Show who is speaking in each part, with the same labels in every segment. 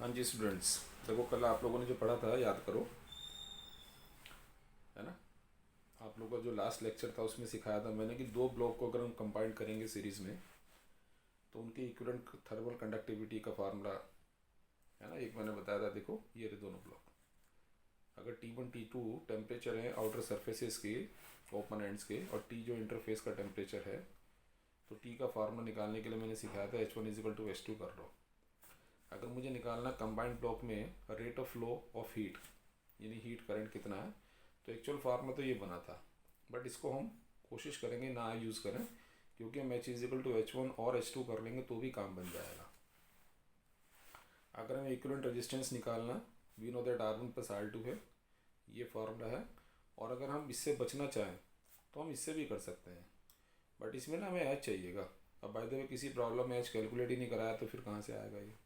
Speaker 1: हाँ जी स्टूडेंट्स, देखो कल आप लोगों ने जो पढ़ा था याद करो, है ना। आप लोगों का जो लास्ट लेक्चर था उसमें सिखाया था मैंने कि दो ब्लॉक को अगर हम कंबाइन करेंगे सीरीज़ में तो उनकी इक्विवेलेंट थर्मल कंडक्टिविटी का फार्मूला, है ना, एक मैंने बताया था। देखो ये रहे दोनों ब्लॉक। अगर T1 T2 टेम्परेचर है आउटर सरफेसेस के, ओपन एंड्स के, और T जो इंटरफेस का टेम्परेचर है, तो T का फार्मूला निकालने के लिए मैंने सिखाया था H1 इजिकल टू H2 कर लो। अगर मुझे निकालना कंबाइंड ब्लॉक में rate of flow of heat, यानी हीट करंट कितना है, तो एक्चुअल फार्मूला तो ये बना था, बट इसको हम कोशिश करेंगे ना यूज़ करें, क्योंकि हम H इजिकल टू H1 और H2 कर लेंगे तो भी काम बन जाएगा। अगर हमें इक्विवेलेंट रेजिस्टेंस निकालना, we know that R1 plus R2 है, ये फार्मूला है। और अगर हम इससे बचना चाहें तो हम इससे भी कर सकते हैं, बट इसमें ना हमें H चाहिएगा। अब बाय द वे किसी प्रॉब्लम में H कैलकुलेट ही नहीं कराया तो फिर कहाँ से आएगा ये।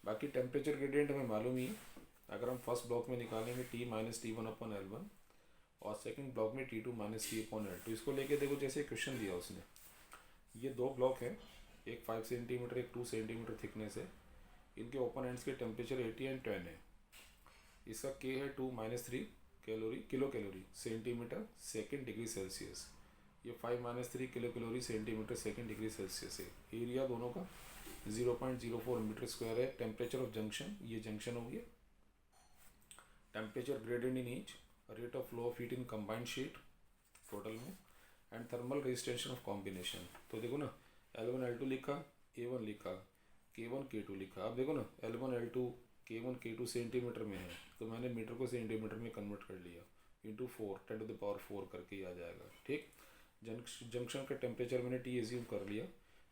Speaker 1: बाकी टेम्परेचर ग्रेडियंट हमें मालूम ही है। अगर हम फर्स्ट ब्लॉक में निकालेंगे T माइनस T1 अपन L1, और सेकंड ब्लॉक में T2 minus T upon L2। इसको लेके देखो, जैसे क्वेश्चन दिया उसने, ये दो ब्लॉक हैं, एक 5 सेंटीमीटर एक 2 सेंटीमीटर थिकनेस है, इनके ओपन एंड्स के टेम्परेचर 80 एंड 10 है। इसका K है 2 minus 3 calorie kilo calorie centimetre second degree Celsius. ये 5 minus 3 kilo calorie centimetre second degree Celsius है। एरिया दोनों का 0.04 मीटर स्क्वायर है। टेम्परेचर ऑफ जंक्शन, ये जंक्शन हो गया। Temperature gradient in each, rate of flow of heat in combined sheet total में, and thermal resistance of combination. तो देखो ना, L1 L2 लिखा, A1 लिखा, K1 K2 लिखा। अब देखो ना, L1 L2 K1 K2 centimetre में है, तो मैंने मीटर को सेंटीमीटर में कन्वर्ट कर लिया, इंटू 4 10⁴ करके ही आ जाएगा। ठीक, जंक्शन का टेम्परेचर मैंने T एज्यूम कर लिया,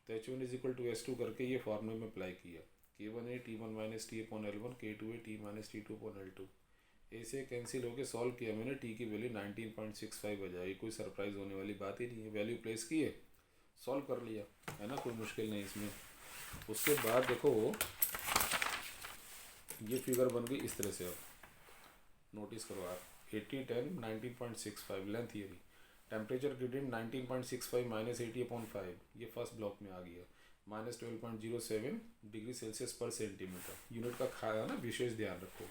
Speaker 1: तो H1 इजिकल टू H2 करके ये फार्मूले में अप्लाई किया। K1 है T1 minus T upon L1, K2 है T minus T2 upon L2। ऐसे कैंसिल होकर सॉल्व किया मैंने, T की वैल्यू 19.65 आ जाएगी। कोई सरप्राइज होने वाली बात ही नहीं है, वैल्यू प्लेस की है, सॉल्व कर लिया, है ना, कोई मुश्किल नहीं इसमें। उसके बाद देखो ये फिगर बन गई इस तरह से। अब नोटिस करो आप, 80 10 19.65 length theory, temperature gradient 19.65 minus 80/5, ये फर्स्ट ब्लॉक में आ गया, माइनस 12.07 डिग्री सेल्सियस पर सेंटीमीटर। यूनिट का खाया ना, विशेष ध्यान रखो।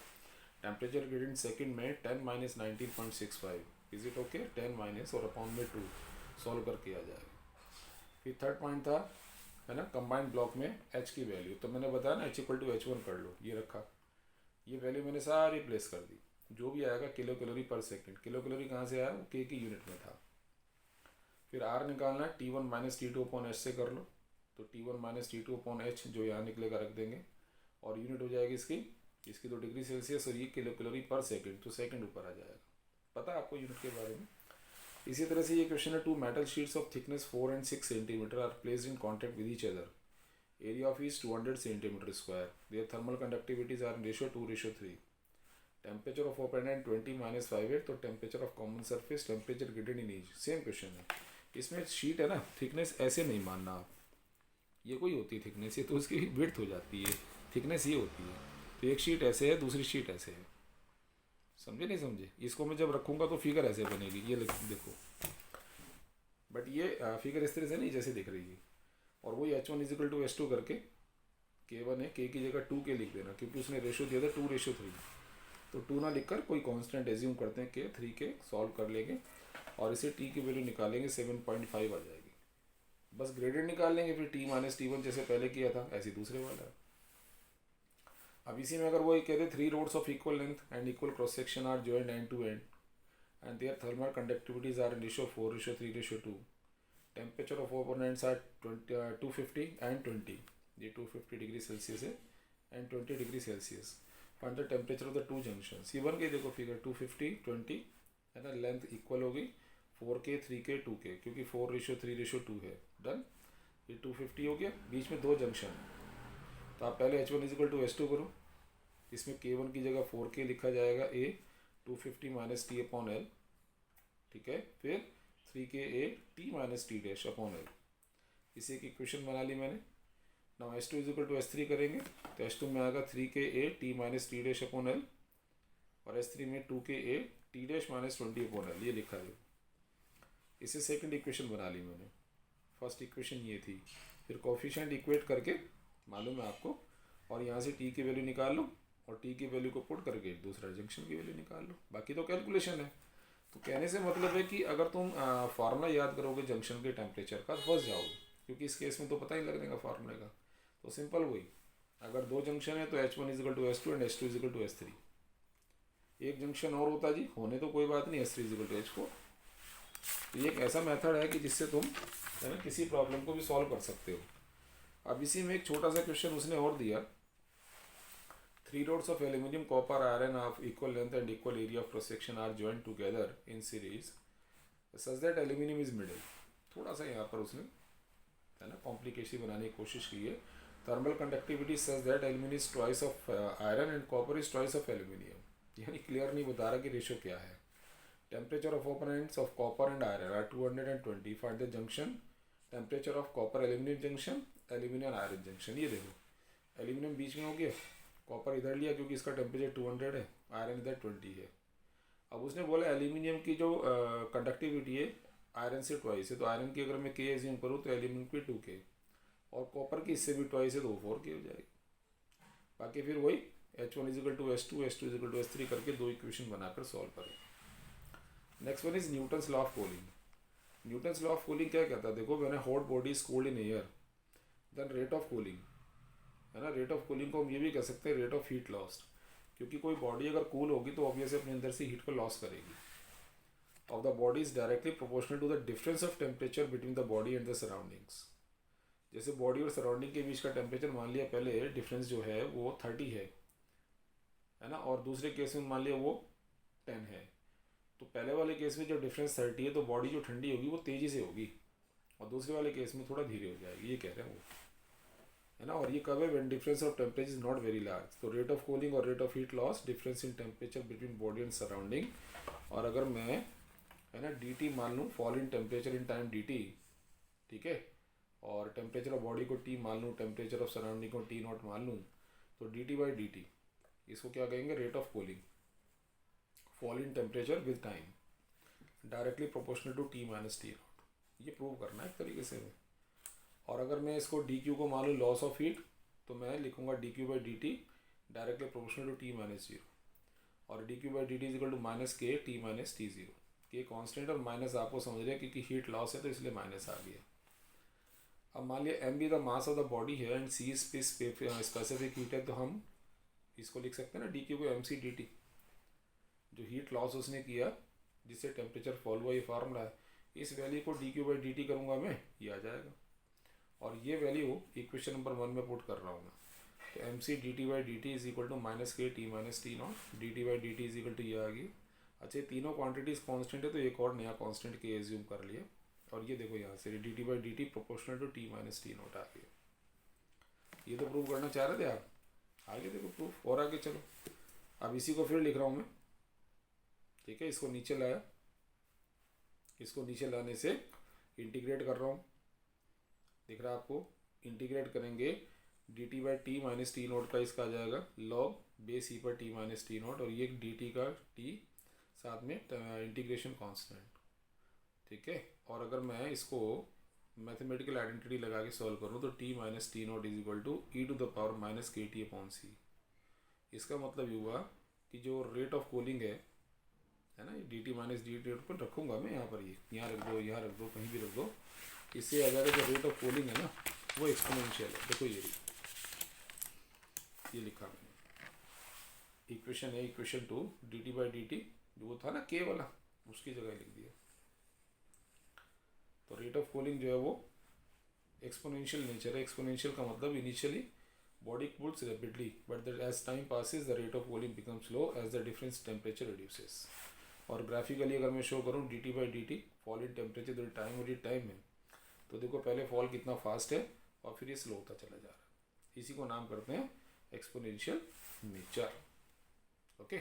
Speaker 1: टेम्परेचर ग्रेडियंट सेकंड में 10 minus 19.65, is it okay, 10 minus और अपॉन में 2, सॉल्व करके आ जाएगा। फिर थर्ड पॉइंट था, है ना, कंबाइंड ब्लॉक में H की वैल्यू, तो मैंने बताया ना H इक्वल टू H1 कर लो, ये रखा, ये वैल्यू मैंने सारी प्लेस कर दी, जो भी आएगा किलो कैलोरी पर सेकंड। किलो कैलोरी कहाँ से आया, वो K की यूनिट में था। फिर R निकालना है, T1 minus T2 upon H से कर लो, तो T1 minus T2 upon H जो यहाँ निकलेगा रख देंगे, और यूनिट हो जाएगी इसकी तो डिग्री सेल्सियस, और ये किलो कैलोरी पर सेकंड, तो सेकंड ऊपर आ जाएगा। पता है आपको यूनिट के बारे में। इसी तरह से ये क्वेश्चन है, 2 metal sheets of thickness 4 and 6 centimetre are placed in contact with each other, area of each 200 centimetre square, their thermal conductivities are in ratio 2:3, temperature of open end 20 minus 5 है, तो temperature of common surface, temperature gradient in each, same question है। इसमें sheet है ना, thickness ऐसे नहीं मानना आप, ये कोई होती है थिकनेस, ये तो उसकी विड्थ हो जाती है, थिकनेस ये होती है। तो एक शीट ऐसे है, दूसरी शीट ऐसे है, समझे नहीं समझे। इसको मैं जब रखूँगा तो फिगर ऐसे बनेगी, ये देखो, बट ये फिगर इस तरह से नहीं जैसे दिख रही है। और वही H1 इजिकल टू H2 करके, K1 है, K की जगह 2K लिख देना, क्योंकि उसने रेशो दिया था 2:3, तो 2 ना लिखकर कोई कांस्टेंट एज्यूम करते हैं, K 3K सॉल्व कर लेंगे, और इसे T की वैल्यू निकालेंगे 7.5 आ जाएगी। बस ग्रेडियंट निकाल लेंगे, फिर T माइनस T1 जैसे पहले किया था ऐसे दूसरे वाला है। अब इसी में अगर वही कहते 3 rods of equal length and equal cross section are joined end to end, and their thermal conductivities are in ratio 4:3:2. Temperature of opponents are 250 and 20. ये 250 डिग्री सेल्सियस है and 20 degree Celsius. Find the temperature of the two junctions. ये बन गई, देखो figure 250 20, है ना, length equal हो गई, 4K 3K 2K, क्योंकि 4:3:2 है। डन, ये 250 हो गया, बीच में दो जंक्शन, तो आप पहले H1 इजिकल टू H2 करो, इसमें K1 की जगह 4K लिखा जाएगा, A 250 minus T upon L, ठीक है, फिर 3K T minus T dash upon L, इसी की इक्वेशन बना ली मैंने। Now H2 is equal to H3 करेंगे, तो H2 में आएगा 3K T minus T dash upon L, और H3 में 2K T dash minus 20 upon L, ये लिखा है। इसे सेकंड इक्वेशन बना ली मैंने, फर्स्ट इक्वेशन ये थी। फिर कोफिशिएंट इक्वेट करके, मालूम है आपको, और यहाँ से टी की वैल्यू निकाल लो और टी की वैल्यू को पुट करके दूसरा जंक्शन की वैल्यू निकाल लो, बाकी तो कैलकुलेशन है। तो कहने से मतलब है कि अगर तुम फार्मूला याद करोगे जंक्शन के टेम्परेचर का तो फंस जाओगे, क्योंकि इस केस में तो पता ही लगने का फार्मूले का। तो सिंपल वही, अगर दो जंक्शन है तो H1 is equal to H2 and H2 is equal to H3। एक जंक्शन और होता जी, होने तो कोई बात नहीं, H3 इजिकल टू H4। तो ये एक ऐसा मेथड है कि जिससे तुम है ना किसी प्रॉब्लम को भी सॉल्व कर सकते हो। अब इसी में एक छोटा सा क्वेश्चन उसने और दिया, 3 rods of aluminum, copper, iron of equal length and equal area of cross section are joined together in series such that aluminum is middle। थोड़ा सा यहाँ पर उसने है ना कॉम्प्लिकेशन बनाने की कोशिश की है। Thermal conductivity such that aluminium is twice of iron and copper is twice of aluminium, यानी क्लियर नहीं बता रहा कि रेशो क्या है। Temperature of opponents of copper and iron are 220। Find the junction temperature of copper aluminium junction, aluminium iron junction. ये देखो aluminium बीच में हो गया, कॉपर इधर लिया क्योंकि इसका टेम्परेचर 200 है, आयरन इधर 20 है। अब उसने बोला एल्यूमिनियम की जो कंडक्टिविटी है आयरन से ट्वाइस है, तो आयरन की अगर मैं के एज्यूम करूँ तो एल्यूमिनियम की 2K, और कॉपर की इससे भी ट्वाइस है तो 4K हो जाएगी। बाकी फिर वही H1 is equal to H2, H2 is equal to H3 करके दो इक्वेशन बनाकर सॉल्व करें। Next one is Newton's law of cooling. Newton's law of cooling क्या कहता है, देखो when a hot body is cold in air then rate of cooling, है ना, रेट ऑफ कूलिंग को हम ये भी कह सकते हैं रेट ऑफ हीट लॉस्ट, क्योंकि कोई बॉडी अगर कूल होगी तो ऑब्वियसली अपने अंदर से हीट को लॉस करेगी। Of the body is directly proportional to the difference of temperature between the body and the surroundings. जैसे बॉडी और सराउंडिंग के बीच का टेम्परेचर मान लिया पहले डिफरेंस जो है वो 30 है ना, और दूसरे केस में मान लिया वो 10 है। तो पहले वाले केस में जब डिफरेंस 30 है तो बॉडी जो ठंडी होगी वो तेज़ी से होगी, और दूसरे वाले केस में थोड़ा धीरे हो जाएगी, ये कह रहे हैं वो, है ना। और ये कब है, when difference of temperature is not very large. तो रेट ऑफ कूलिंग और rate of heat loss, difference in temperature between body and surrounding. और अगर मैं है ना dt मान लूँ, fall in temperature in time dt, ठीक है, और टेम्परेचर ऑफ बॉडी को T मान लूँ, टेम्परेचर ऑफ सराउंडिंग को T0 मान लूँ, तो dt बाई dt इसको क्या कहेंगे, rate of cooling, fall in temperature with time directly proportional to T minus T0। ये प्रूव करना है एक तरीके से। और अगर मैं इसको dq को मान लूँ लॉस ऑफ हीट, तो मैं लिखूंगा dq by dt directly proportional to T minus 0, और dq by dt is equal to minus K T minus T0। K constant और माइनस आपको समझ रहे हैं क्योंकि हीट लॉस है तो इसलिए माइनस आ गया। अब मान लिया m भी the mass of the body है एंड c स्पेसिफिक हीट है, तो हम इसको लिख सकते हैं ना dq को mc dt, जो हीट लॉस उसने किया जिससे टेम्परेचर फॉल हुआ, ये फार्मूला है। इस वैल्यू को dq बाई dt करूँगा मैं, ये आ जाएगा, और ये वैल्यू इक्वेशन नंबर 1 में पुट कर रहा हूँ मैं। तो M C D T by D T is equal to minus K T minus T naught, D T by D T is equal to ये आ गई। अच्छा, तीनों क्वांटिटीज कांस्टेंट है तो एक और नया कांस्टेंट के एज्यूम कर लिया, और ये देखो यहाँ से D T by D T proportional to T minus T naught आ गया। ये तो प्रूव करना चाह रहे थे आप, आगे देखो प्रूफ, और आगे चलो। अब इसी को फिर लिख रहा हूँ मैं, ठीक है, इसको नीचे लाया, इसको नीचे लाने से इंटीग्रेट कर रहा हूँ, दिख रहा है आपको, इंटीग्रेट करेंगे D T by T minus T note का इसका आ जाएगा लॉग बेस ई पर टी माइनस टी नोट, और ये डी टी का टी साथ में इंटीग्रेशन कांस्टेंट, ठीक है। और अगर मैं इसको मैथमेटिकल आइडेंटिटी लगा के सॉल्व करूँ तो T minus T nought is equal to e to the power minus K T upon C. इसका मतलब ये हुआ कि जो रेट ऑफ कूलिंग है ना, D T minus D T पर रखूँगा मैं यहाँ पर, ये यहाँ रख दो, यहाँ रख दो, कहीं भी रख दो, इससे आ जाएगा जो रेट ऑफ कूलिंग है ना वो एक्सपोनेंशियल है। देखो ये लिखा मैंने, इक्वेशन है equation 2 D T by D T, जो वो था ना के वाला, उसकी जगह लिख दिया। तो रेट ऑफ कूलिंग जो है वो एक्सपोनेंशियल नेचर है। एक्सपोनेंशियल का मतलब initially body cools rapidly but as time passes the rate of cooling becomes low as the difference temperature reduces. और ग्राफिकली अगर मैं शो करूँ D T by D T fall in temperature जो time और ये time है, तो देखो पहले फॉल कितना फास्ट है और फिर ये स्लो होता चला जा रहा है। इसी को नाम करते हैं एक्सपोनेंशियल नेचर। ओके।